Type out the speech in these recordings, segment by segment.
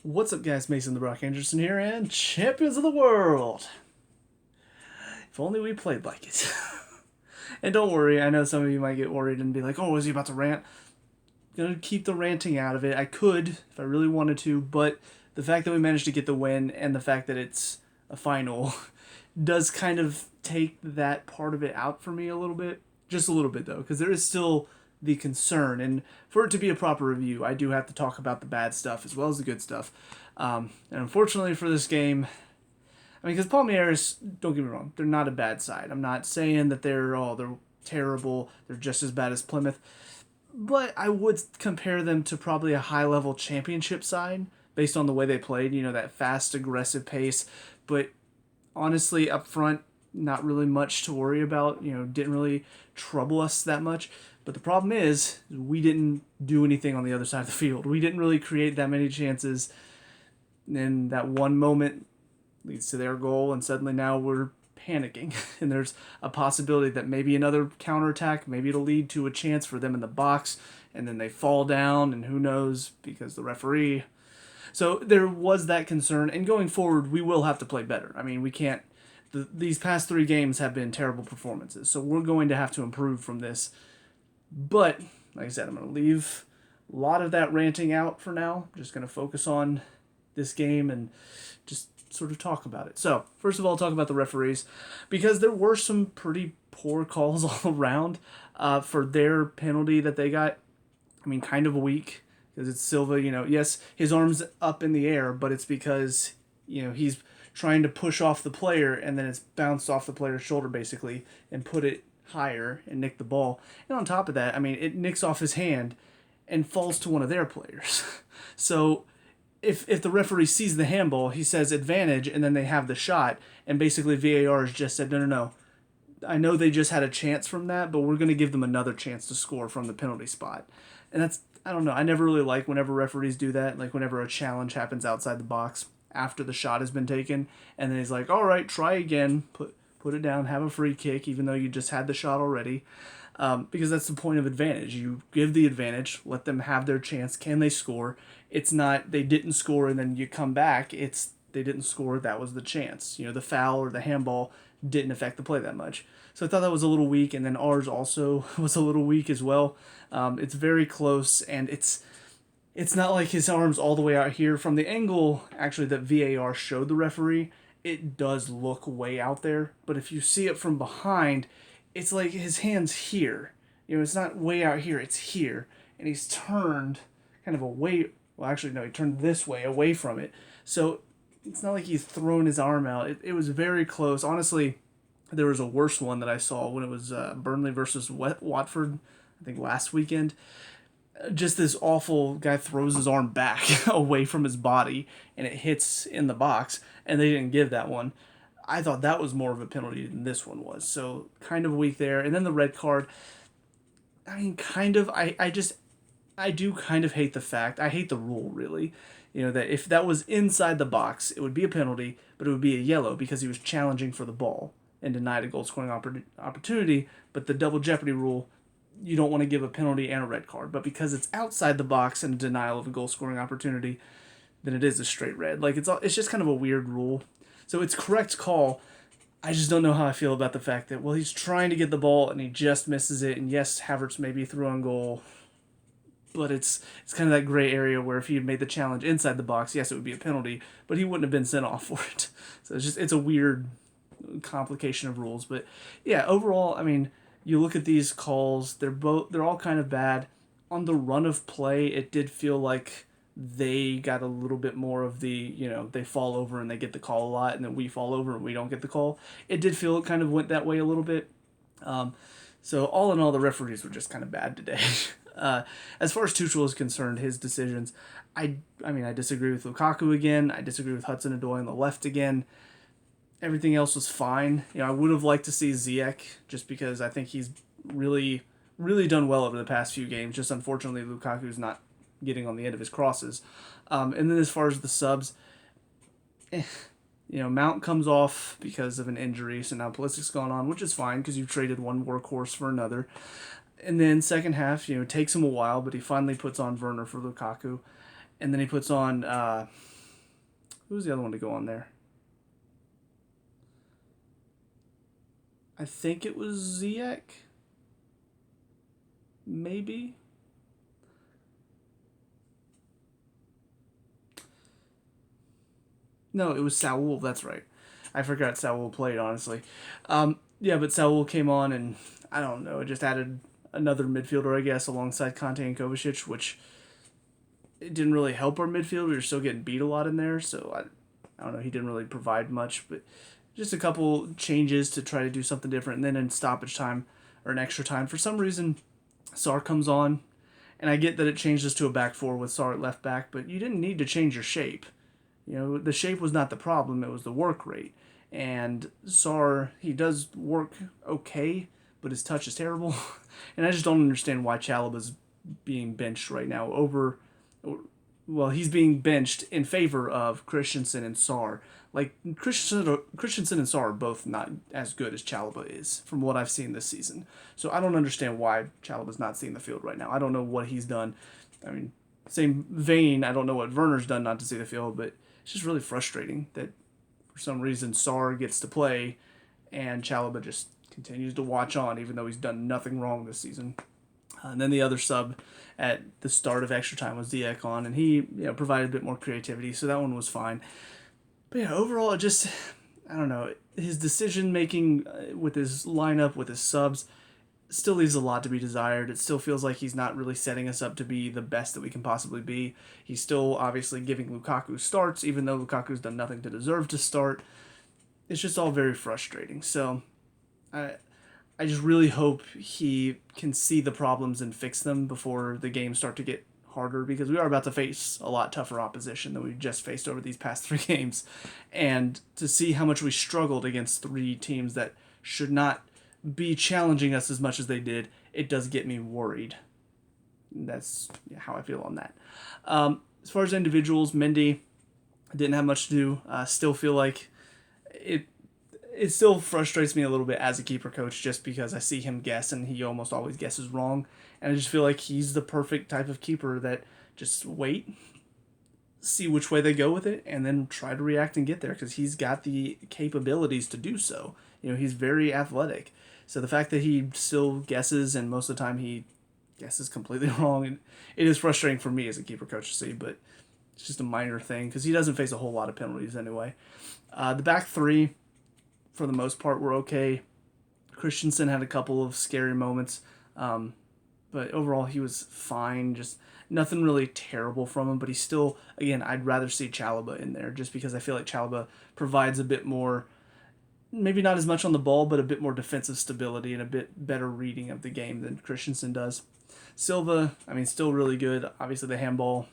What's up, guys? Mason the Brock Henderson here, and champions of the world. If only we played like it. And don't worry, I know some of you might get worried and be like, "Oh, is he about to rant?" Gonna keep the ranting out of it. I could if I really wanted to, but the fact that we managed to get the win and the fact that it's a final does kind of take that part of it out for me a little bit. Just a little bit though, because there is still the concern, and for it to be a proper review, I do have to talk about the bad stuff as well as the good stuff. And unfortunately for this game, I mean, because Palmeiras, don't get me wrong, they're not a bad side. I'm not saying that they're terrible. They're just as bad as Plymouth, but I would compare them to probably a high level championship side based on the way they played. You know, that fast, aggressive pace. But honestly, up front, not really much to worry about. You know, didn't really trouble us that much. But the problem is, we didn't do anything on the other side of the field. We didn't really create that many chances. And that one moment leads to their goal, and suddenly now we're panicking. And there's a possibility that maybe another counterattack, maybe it'll lead to a chance for them in the box, and then they fall down, and who knows, because the referee. So there was that concern, and going forward, we will have to play better. I mean, we can't. These past three games have been terrible performances, so we're going to have to improve from this. But, like I said, I'm going to leave a lot of that ranting out for now. I'm just going to focus on this game and just sort of talk about it. So, first of all, talk about the referees, because there were some pretty poor calls all around for their penalty that they got. I mean, kind of weak, because it's Silva, yes, his arm's up in the air, but it's because, he's trying to push off the player, and then it's bounced off the player's shoulder, basically, and put it higher and nick the ball. And on top of that, I mean, it nicks off his hand and falls to one of their players. So if the referee sees the handball, he says advantage, and then they have the shot, and basically VAR has just said, no. I know they just had a chance from that, but we're going to give them another chance to score from the penalty spot. And that's, I don't know, I never really like whenever referees do that, like whenever a challenge happens outside the box after the shot has been taken, and then he's like, all right, try again, put it down, have a free kick, even though you just had the shot already. Because that's the point of advantage. You give the advantage, let them have their chance. Can they score? It's not they didn't score and then you come back. It's they didn't score. That was the chance. The foul or the handball didn't affect the play that much. So I thought that was a little weak. And then ours also was a little weak as well. It's very close, and it's not like his arm's all the way out here. From the angle, actually, that VAR showed the referee, it does look way out there. But if you see it from behind, it's like his hand's here. It's not way out here, it's here. And he's turned kind of away. Well, actually, no, he turned this way, away from it. So it's not like he's thrown his arm out. It was very close. Honestly, there was a worse one that I saw when it was Burnley versus Watford, I think last weekend. Just this awful guy throws his arm back away from his body, and it hits in the box, and they didn't give that one. I thought that was more of a penalty than this one was. So kind of weak there. And then the red card, I mean, kind of, I do kind of hate the fact, I hate the rule, really. That if that was inside the box, it would be a penalty, but it would be a yellow because he was challenging for the ball and denied a goal scoring opportunity. But the double jeopardy rule, you don't want to give a penalty and a red card. But because it's outside the box and a denial of a goal scoring opportunity, then it is a straight red. Like, it's just kind of a weird rule. So it's correct call. I just don't know how I feel about the fact that, well, he's trying to get the ball and he just misses it. And yes, Havertz maybe threw on goal, but it's kind of that gray area where if he had made the challenge inside the box, yes, it would be a penalty, but he wouldn't have been sent off for it. So it's a weird complication of rules. But yeah, overall, I mean, you look at these calls, they're all kind of bad. On the run of play, it did feel like they got a little bit more of the, they fall over and they get the call a lot, and then we fall over and we don't get the call. It did feel it kind of went that way a little bit. So all in all, the referees were just kind of bad today. As far as Tuchel is concerned, his decisions, I disagree with Lukaku again. I disagree with Hudson-Odoi on the left again. Everything else was fine. I would have liked to see Ziyech, just because I think he's really, really done well over the past few games. Just unfortunately, Lukaku's not getting on the end of his crosses. And then as far as the subs, Mount comes off because of an injury, so now Pulisic's gone on, which is fine because you've traded one workhorse for another. And then second half, it takes him a while, but he finally puts on Werner for Lukaku. And then he puts on Who's the other one to go on there? I think it was Ziyech. Maybe. No, it was Saul. That's right. I forgot Saul played, honestly. Yeah, but Saul came on, and I don't know, it just added another midfielder, I guess, alongside Conte and Kovacic, which it didn't really help our midfield. We were still getting beat a lot in there, so I don't know. He didn't really provide much, but just a couple changes to try to do something different. And then in stoppage time or an extra time, for some reason, Sar comes on, and I get that it changed us to a back four with Sar at left back, but you didn't need to change your shape. You know, the shape was not the problem, it was the work rate. And Sar, he does work okay, but his touch is terrible. And I just don't understand why Chalobah's being benched right now over. Well, he's being benched in favor of Christensen and Sar. Like, Christensen and Sar are both not as good as Chalobah is, from what I've seen this season. So I don't understand why Chalobah's not seeing the field right now. I don't know what he's done. I mean, same vein, I don't know what Werner's done not to see the field, but it's just really frustrating that for some reason Sar gets to play and Chalobah just continues to watch on, even though he's done nothing wrong this season. And then the other sub at the start of extra time was Ziyech on, and he provided a bit more creativity, so that one was fine. But yeah, overall, it just, I don't know, his decision making with his lineup, with his subs, still leaves a lot to be desired. It still feels like he's not really setting us up to be the best that we can possibly be. He's still obviously giving Lukaku starts, even though Lukaku's done nothing to deserve to start. It's just all very frustrating. So I just really hope he can see the problems and fix them before the games start to get harder, because we are about to face a lot tougher opposition than we've just faced over these past 3 games. And to see how much we struggled against 3 teams that should not be challenging us as much as they did, it does get me worried. That's how I feel on that. As far as individuals, Mendy didn't have much to do. Still feel like it still frustrates me a little bit as a keeper coach, just because I see him guess and he almost always guesses wrong. And I just feel like he's the perfect type of keeper that just wait, see which way they go with it, and then try to react and get there, because he's got the capabilities to do so. He's very athletic. So the fact that he still guesses, and most of the time he guesses completely wrong, it is frustrating for me as a keeper coach to see, but it's just a minor thing because he doesn't face a whole lot of penalties anyway. The back 3, for the most part, were okay. Christensen had a couple of scary moments, but overall he was fine. Just nothing really terrible from him, but he's still, again, I'd rather see Chalobah in there, just because I feel like Chalobah provides a bit more, maybe not as much on the ball, but a bit more defensive stability and a bit better reading of the game than Christensen does. Silva, still really good. Obviously the handball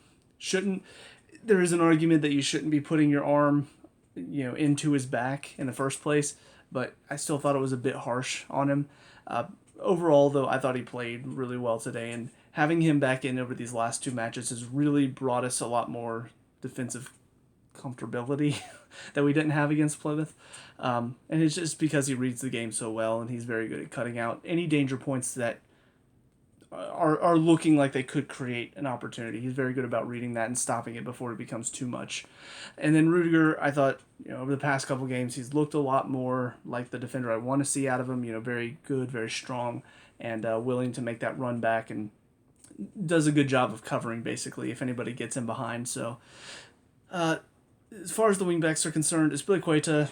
there is an argument that you shouldn't be putting your arm into his back in the first place, but I still thought it was a bit harsh on him. Overall, though, I thought he played really well today, and having him back in over these last 2 matches has really brought us a lot more defensive comfortability that we didn't have against Plymouth. And it's just because he reads the game so well, and he's very good at cutting out any danger points that are looking like they could create an opportunity. He's very good about reading that and stopping it before it becomes too much. And then Rudiger, I thought, over the past couple games, he's looked a lot more like the defender I want to see out of him. Very good, very strong, and willing to make that run back, and does a good job of covering, basically, if anybody gets in behind. So, as far as the wingbacks are concerned, Azpilicueta,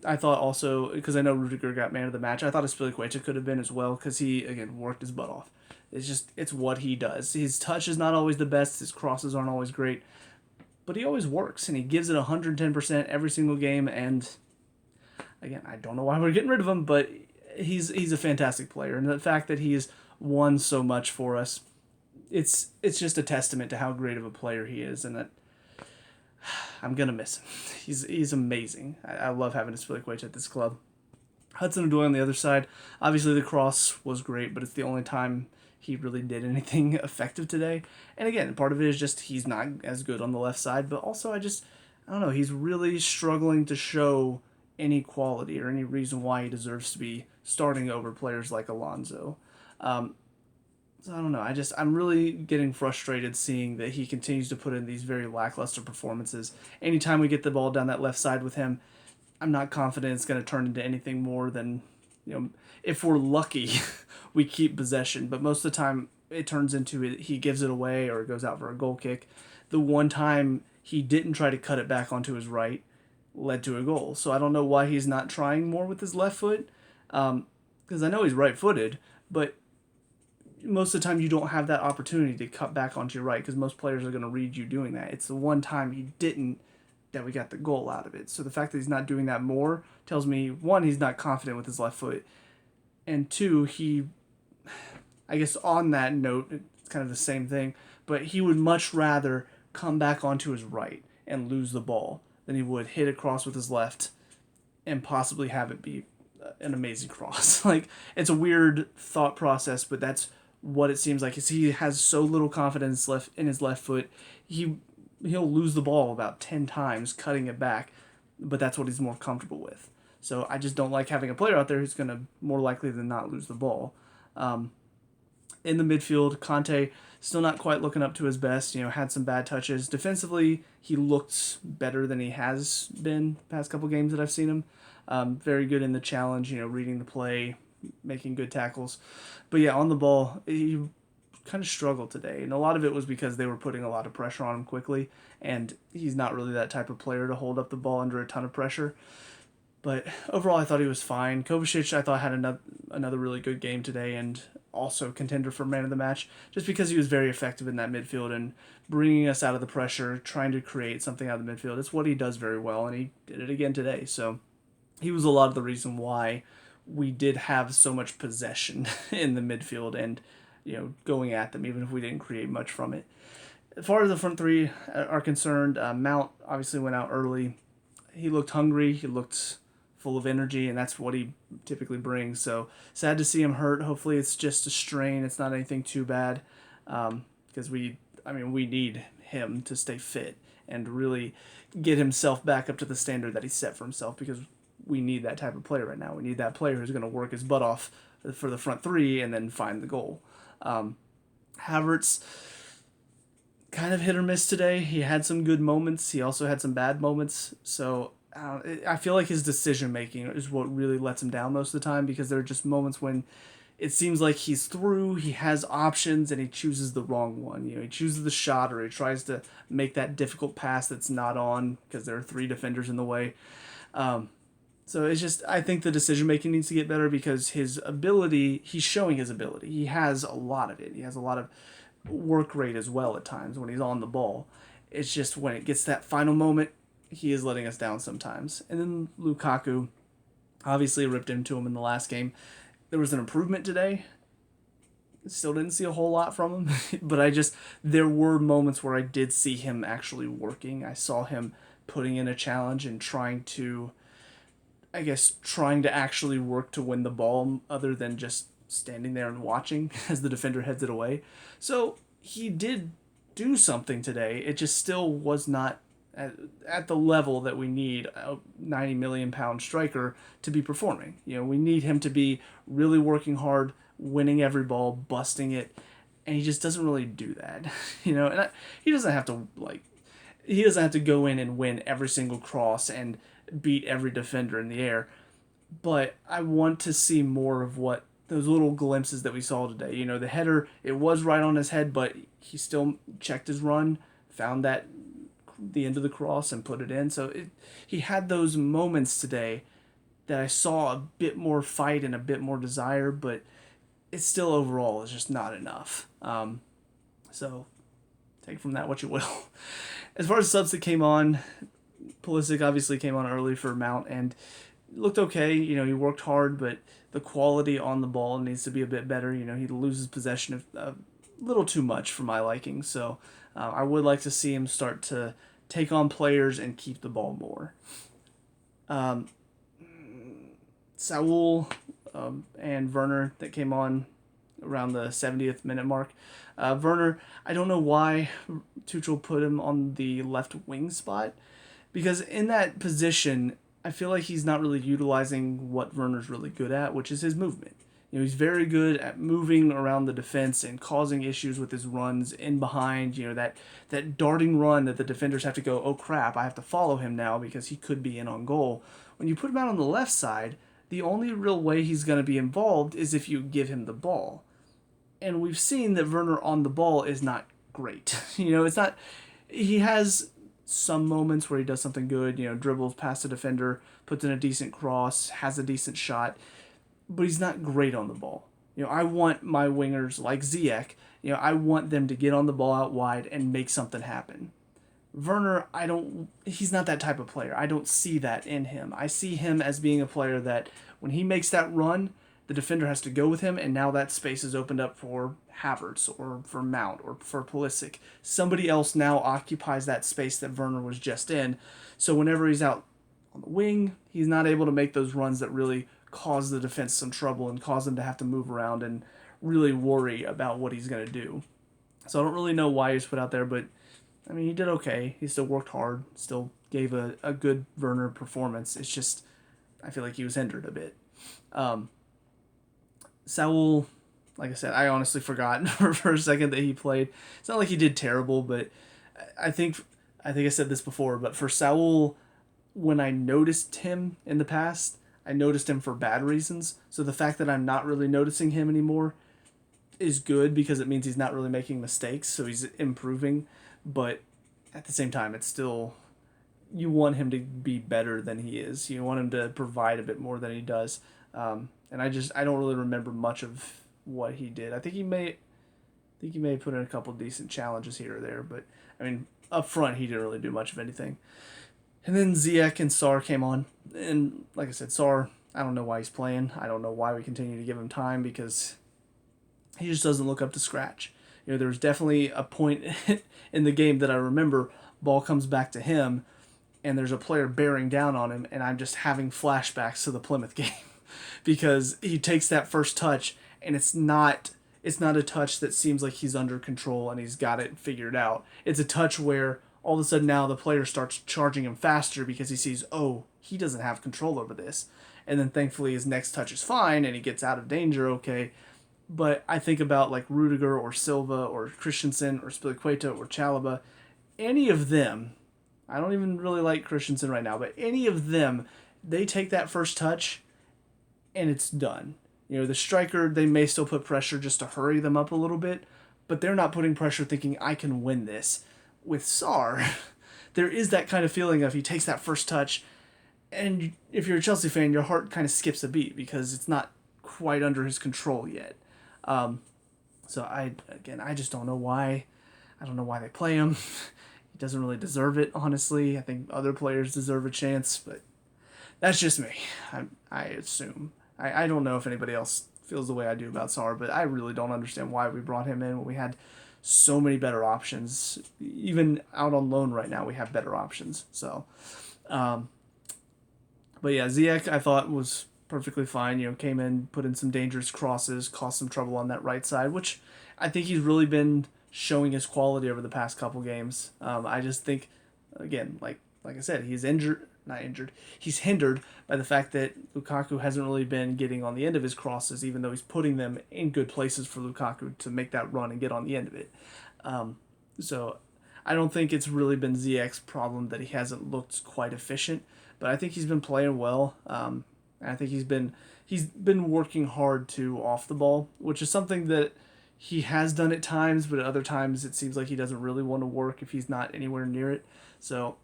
I thought also, because I know Rudiger got man of the match, I thought Azpilicueta could have been as well, because he, again, worked his butt off. It's what he does. His touch is not always the best, his crosses aren't always great, but he always works, and he gives it 110% every single game, and again, I don't know why we're getting rid of him, but he's a fantastic player, and the fact that he's won so much for us, it's just a testament to how great of a player he is, and that I'm going to miss him. He's amazing. I love having Azpilicueta at this club. Hudson-Odoi on the other side, obviously the cross was great, but it's the only time he really did anything effective today. And again, part of it is just he's not as good on the left side, but also I don't know, he's really struggling to show any quality or any reason why he deserves to be starting over players like Alonso. So I don't know. I'm really getting frustrated seeing that he continues to put in these very lackluster performances. Anytime we get the ball down that left side with him, I'm not confident it's going to turn into anything more than, you know, if we're lucky, we keep possession. But most of the time, it turns into he gives it away or it goes out for a goal kick. The one time he didn't try to cut it back onto his right led to a goal. So I don't know why he's not trying more with his left foot. Because I know he's right-footed, but most of the time you don't have that opportunity to cut back onto your right because most players are going to read you doing that. It's the one time he didn't that we got the goal out of it. So the fact that he's not doing that more tells me, one, he's not confident with his left foot, and two, I guess on that note, it's kind of the same thing, but he would much rather come back onto his right and lose the ball than he would hit a cross with his left and possibly have it be an amazing cross. Like, it's a weird thought process, but that's what it seems like. Is he has so little confidence left in his left foot, he'll lose the ball about 10 times cutting it back, but that's what he's more comfortable with. So I just don't like having a player out there who's going to more likely than not lose the ball. In the midfield, Conte still not quite looking up to his best. Had some bad touches. Defensively, he looked better than he has been the past couple games that I've seen him. Very good in the challenge, reading the play, making good tackles. But yeah, on the ball, he kind of struggled today. And a lot of it was because they were putting a lot of pressure on him quickly. And he's not really that type of player to hold up the ball under a ton of pressure. But overall, I thought he was fine. Kovacic, I thought, had another really good game today and also contender for man of the match just because he was very effective in that midfield and bringing us out of the pressure, trying to create something out of the midfield. It's what he does very well, and he did it again today. So he was a lot of the reason why we did have so much possession in the midfield and, going at them, even if we didn't create much from it. As far as the front three are concerned, Mount obviously went out early. He looked hungry. He looked full of energy, and that's what he typically brings. So sad to see him hurt. Hopefully it's just a strain. It's not anything too bad, because we need him to stay fit and really get himself back up to the standard that he set for himself, because we need that type of player right now. We need that player who's going to work his butt off for the front three and then find the goal. Havertz, kind of hit or miss today. He had some good moments. He also had some bad moments. So I feel like his decision making is what really lets him down most of the time, because there are just moments when it seems like he's through, he has options, and he chooses the wrong one. He chooses the shot, or he tries to make that difficult pass that's not on because there are three defenders in the way. So it's just, I think the decision making needs to get better, because his ability, he's showing his ability. He has a lot of it. He has a lot of work rate as well at times when he's on the ball. It's just when it gets that final moment, he is letting us down sometimes. And then Lukaku obviously ripped into him in the last game. There was an improvement today. Still didn't see a whole lot from him, but there were moments where I did see him actually working. I saw him putting in a challenge and trying to actually work to win the ball, other than just standing there and watching as the defender heads it away. So he did do something today. It just still was not at the level that we need a 90 million pound striker to be performing. We need him to be really working hard, winning every ball, busting it, and he just doesn't really do that. He doesn't have to go in and win every single cross and beat every defender in the air. But I want to see more of what those little glimpses that we saw today. The header, it was right on his head, but he still checked his run, found the end of the cross and put it in. So he had those moments today that I saw a bit more fight and a bit more desire, but it still overall is just not enough. So take from that what you will. As far as subs that came on, Pulisic obviously came on early for Mount and looked okay. He worked hard, but the quality on the ball needs to be a bit better. He loses possession a little too much for my liking. So I would like to see him start to take on players and keep the ball more. Saul and Werner that came on around the 70th minute mark. Werner, I don't know why Tuchel put him on the left wing spot, because in that position, I feel like he's not really utilizing what Werner's really good at, which is his movement. He's very good at moving around the defense and causing issues with his runs in behind. That darting run that the defenders have to go, oh crap, I have to follow him now because he could be in on goal. When you put him out on the left side, the only real way he's going to be involved is if you give him the ball. And we've seen that Werner on the ball is not great. It's not. He has some moments where he does something good. Dribbles past a defender, puts in a decent cross, has a decent shot, but he's not great on the ball. I want my wingers like Ziyech. I want them to get on the ball out wide and make something happen. Werner, he's not that type of player. I don't see that in him. I see him as being a player that when he makes that run, the defender has to go with him, and now that space is opened up for Havertz or for Mount or for Pulisic. Somebody else now occupies that space that Werner was just in. So whenever he's out on the wing, he's not able to make those runs that really cause the defense some trouble and cause them to have to move around and really worry about what he's going to do. So I don't really know why he was put out there, but he did okay. He still worked hard, still gave a good Werner performance. It's just, I feel like he was hindered a bit. Saul, like I said, I honestly forgot for a second that he played. It's not like he did terrible, but I think I said this before, but for Saul, when I noticed him in the past, I noticed him for bad reasons. So the fact that I'm not really noticing him anymore is good because it means he's not really making mistakes, so he's improving. But at the same time, it's still, you want him to be better than he is. You want him to provide a bit more than he does. And I don't really remember much of what he did. I think he may have put in a couple decent challenges here or there, but up front he didn't really do much of anything. And then Ziyech and Sarr came on, and like I said, Sarr, I don't know why he's playing. I don't know why we continue to give him time because he just doesn't look up to scratch. There was definitely a point in the game that I remember, ball comes back to him, and there's a player bearing down on him, and I'm just having flashbacks to the Plymouth game because he takes that first touch, and it's not a touch that seems like he's under control and he's got it figured out. It's a touch where all of a sudden now the player starts charging him faster because he sees, oh, he doesn't have control over this. And then thankfully his next touch is fine and he gets out of danger, okay. But I think about like Rudiger or Silva or Christensen or Spilicueta or Chalobah, any of them, I don't even really like Christensen right now, but any of them, they take that first touch and it's done. The striker, they may still put pressure just to hurry them up a little bit, but they're not putting pressure thinking, I can win this. With Sarr, there is that kind of feeling of he takes that first touch, and if you're a Chelsea fan, your heart kind of skips a beat because it's not quite under his control yet. So I just don't know why. I don't know why they play him. He doesn't really deserve it, honestly. I think other players deserve a chance, but that's just me. I assume. I don't know if anybody else feels the way I do about Sarr, but I really don't understand why we brought him in when we had so many better options. Even out on loan right now, we have better options. So, but yeah, Ziyech I thought was perfectly fine. Came in, put in some dangerous crosses, caused some trouble on that right side, which I think he's really been showing his quality over the past couple games. I just think, again, like I said, he's he's hindered by the fact that Lukaku hasn't really been getting on the end of his crosses, even though he's putting them in good places for Lukaku to make that run and get on the end of it. So I don't think it's really been Ziyech's problem that he hasn't looked quite efficient, but I think he's been playing well. And I think he's been working hard too off the ball, which is something that he has done at times, but at other times it seems like he doesn't really want to work if he's not anywhere near it. So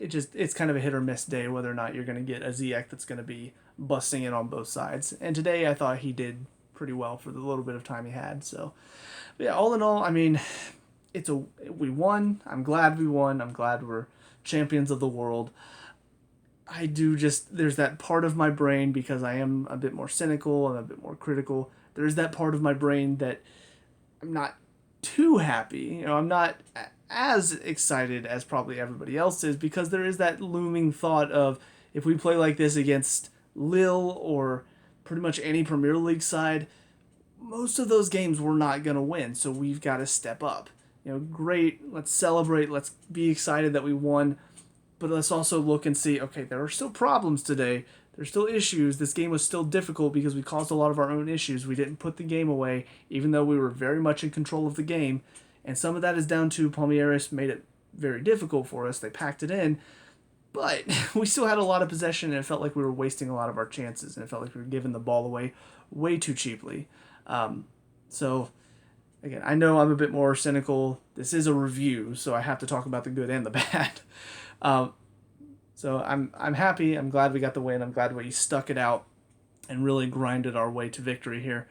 it's kind of a hit or miss day whether or not you're going to get a Ziyech that's going to be busting it on both sides. And today I thought he did pretty well for the little bit of time he had. So, but yeah, all in all, we won. I'm glad we won. I'm glad we're champions of the world. There's that part of my brain, because I am a bit more cynical and a bit more critical. There's that part of my brain that I'm not too happy. I'm not as excited as probably everybody else is, because there is that looming thought of, if we play like this against Lille or pretty much any Premier League side, most of those games we're not going to win, so we've got to step up. Great, let's celebrate, let's be excited that we won, but let's also look and see, okay, there are still problems today. There's still issues. This game was still difficult because we caused a lot of our own issues. We didn't put the game away, even though we were very much in control of the game. And some of that is down to Palmeiras made it very difficult for us. They packed it in. But we still had a lot of possession, and it felt like we were wasting a lot of our chances. And it felt like we were giving the ball away way too cheaply. So, again, I know I'm a bit more cynical. This is a review, so I have to talk about the good and the bad. So I'm happy. I'm glad we got the win. I'm glad we stuck it out and really grinded our way to victory here.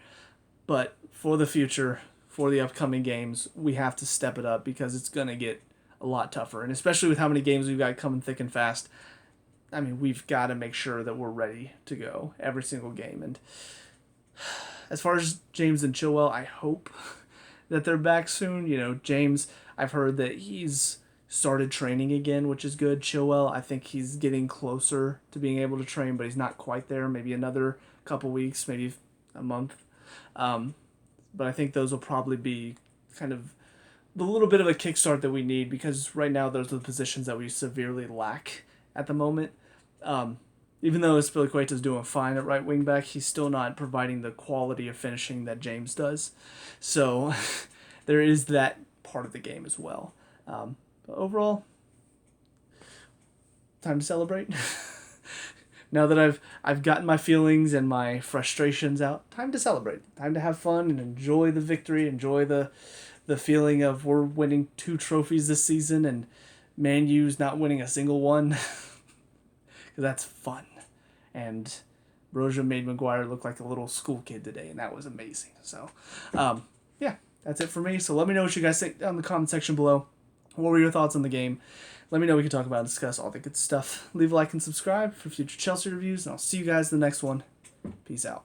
But for the future, for the upcoming games, we have to step it up because it's going to get a lot tougher. And especially with how many games we've got coming thick and fast, I mean, we've got to make sure that we're ready to go every single game. And as far as James and Chilwell, I hope that they're back soon. You know, James, I've heard that he's started training again, which is good. Chilwell, I think he's getting closer to being able to train, but he's not quite there. Maybe another couple weeks, maybe a month. But I think those will probably be kind of the little bit of a kickstart that we need, because right now those are the positions that we severely lack at the moment. Even though Spilicueta's doing fine at right wing back, he's still not providing the quality of finishing that James does. So there is that part of the game as well. But overall, time to celebrate. Now that I've gotten my feelings and my frustrations out, time to celebrate. Time to have fun and enjoy the victory, enjoy the feeling of we're winning 2 trophies this season and Man U's not winning a single one. Because that's fun. And Broja made Maguire look like a little school kid today, and that was amazing. So, yeah, that's it for me. So let me know what you guys think down in the comment section below. What were your thoughts on the game? Let me know. We can talk about and discuss all the good stuff. Leave a like and subscribe for future Chelsea reviews, and I'll see you guys in the next one. Peace out.